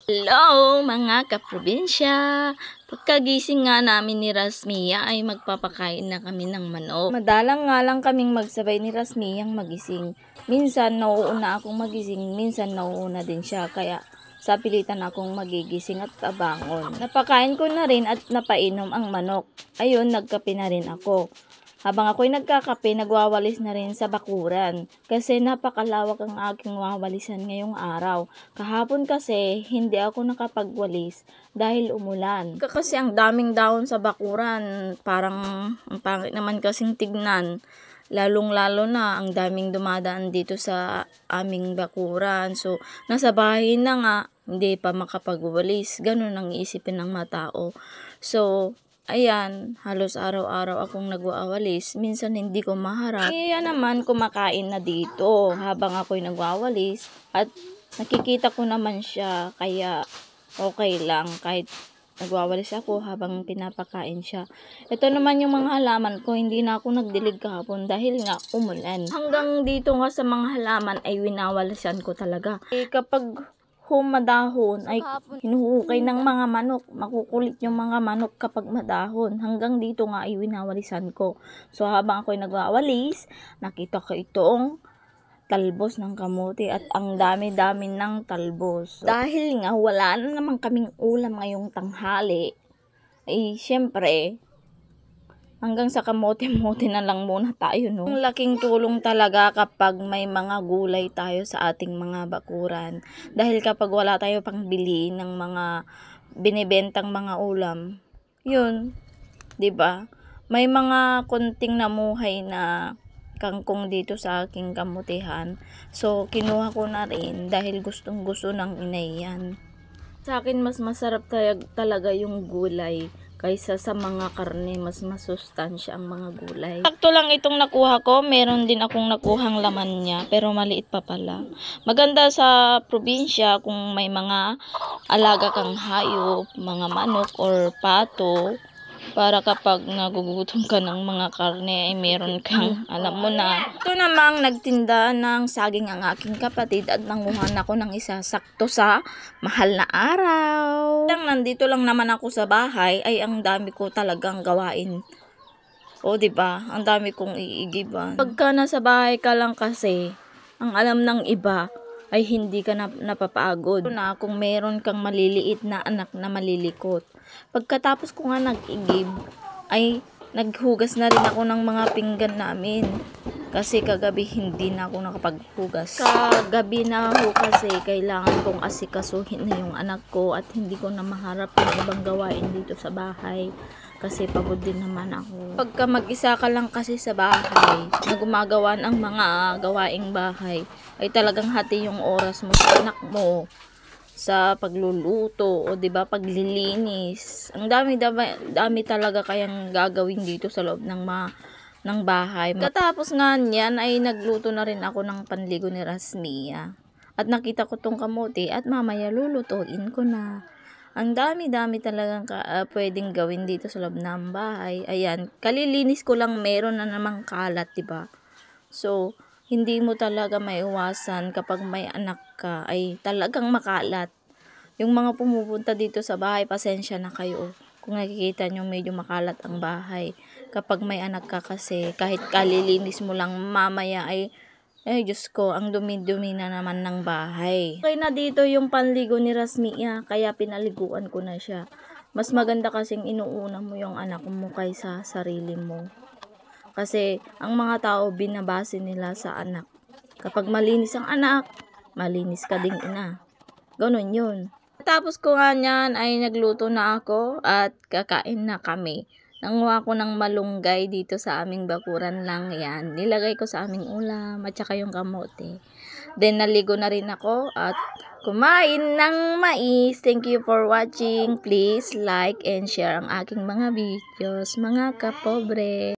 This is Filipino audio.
Hello mga kaprobinsya! Pagkagising nga namin ni Rasmia ay magpapakain na kami ng manok. Madalang nga lang kaming magsabay ni Rasmiang magising. Minsan nauuna akong magising, minsan nauuna din siya. Kaya sa pilitan akong magigising at abangon. Napakain ko na rin at napainom ang manok. Ayun, nagkape na rin ako. Habang ako'y nagkakape, nagwawalis na rin sa bakuran. Kasi napakalawak ang aking wawalisan ngayong araw. Kahapon kasi, hindi ako nakapagwalis dahil umulan. Kasi ang daming dahon sa bakuran, parang ang pangit naman kasing tignan. Lalong-lalo na ang daming dumadaan dito sa aming bakuran. So, nasa bahay na nga, hindi pa makapagwalis. Ganun ang iisipin ng mga tao. So, ayan, halos araw-araw akong nagwawalis. Minsan hindi ko maharap. Kaya naman kumakain na dito habang ako'y nagwawalis. At nakikita ko naman siya. Kaya okay lang kahit nagwawalis ako habang pinapakain siya. Ito naman yung mga halaman ko. Hindi na ako nagdilig kahapon dahil nga umulan. Hanggang dito nga sa mga halaman ay winawalisan ko talaga. Kapag humadahon ay hinuhukay ng mga manok. Makukulit yung mga manok kapag madahon. Hanggang dito nga ay winawalisan ko. So habang ako'y nagwawalis, nakita ko itong talbos ng kamote at ang dami-dami ng talbos. So, dahil nga wala na naman kaming ulam ngayong tanghali, ay syempre, hanggang sa kamote-mote na lang muna tayo, no? Ang laking tulong talaga kapag may mga gulay tayo sa ating mga bakuran. Dahil kapag wala tayo pang bili ng mga binibentang mga ulam, yun, 'di ba? May mga konting namuhay na kangkong dito sa aking kamutihan. So, kinuha ko na rin dahil gustong-gusto ng inay yan. Sa akin, mas masarap talaga yung gulay kaysa sa mga karne. Mas masustansya ang mga gulay. Sakto lang itong nakuha ko. Meron din akong nakuhang laman niya, pero maliit pa pala. Maganda sa probinsya kung may mga alaga kang hayop, mga manok or pato, para kapag nagugutom ka ng mga karne ay meron kang alam mo na. Ito namang nagtinda ng saging ang aking kapatid at nanguhan ako ng isa sakto sa mahal na araw. Nandito lang naman ako sa bahay ay ang dami ko talagang gawain. O diba? Ang dami kong iigiban. Pagka nasa bahay ka lang kasi, ang alam ng iba ay hindi ka napapagod. Na kung meron kang maliliit na anak na malilikot. Pagkatapos ko nga nag-igib, ay naghugas na rin ako ng mga pinggan namin. Kasi kagabi hindi na ako nakapaghugas. Kagabi na ako kasi kailangan kong asikasuhin na yung anak ko at hindi ko na maharap yung ibang gawain dito sa bahay. Kasi pagod din naman ako. Pagka mag-isa ka lang kasi sa bahay, na gumagawa ng mga gawaing bahay, ay talagang hati yung oras mo sa anak mo, sa pagluluto, o diba, paglilinis. Ang dami talaga kayang gagawin dito sa loob ng bahay. Katapos nga niyan ay nagluto na rin ako ng panligo ni Rasmia. At nakita ko tong kamote at mamaya lulutuin ko na. Ang dami-dami talagang pwedeng gawin dito sa loob ng bahay. Ayan, kalilinis ko lang, meron na namang kalat, diba? So, hindi mo talaga maiwasan kapag may anak ka ay talagang makalat. Yung mga pumupunta dito sa bahay, pasensya na kayo. Kung nakikita nyo medyo makalat ang bahay. Kapag may anak ka kasi, kahit kalilinis mo lang mamaya ay Diyos ko, ang dumi-dumi na naman ng bahay. Okay na dito yung panligo ni Rasmia, kaya pinaliguan ko na siya. Mas maganda kasing inuuna mo yung anak mo kaysa sarili mo. Kasi ang mga tao binabase nila sa anak. Kapag malinis ang anak, malinis ka ding ina. Ganon yun. Tapos ko nga niyan ay nagluto na ako at kakain na kami. Nanguha ko ng malunggay dito sa aming bakuran lang yan. Nilagay ko sa aming ulam at saka yung kamote. Then naligo na rin ako at kumain ng mais. Thank you for watching. Please like and share ang aking mga videos, mga kapobre.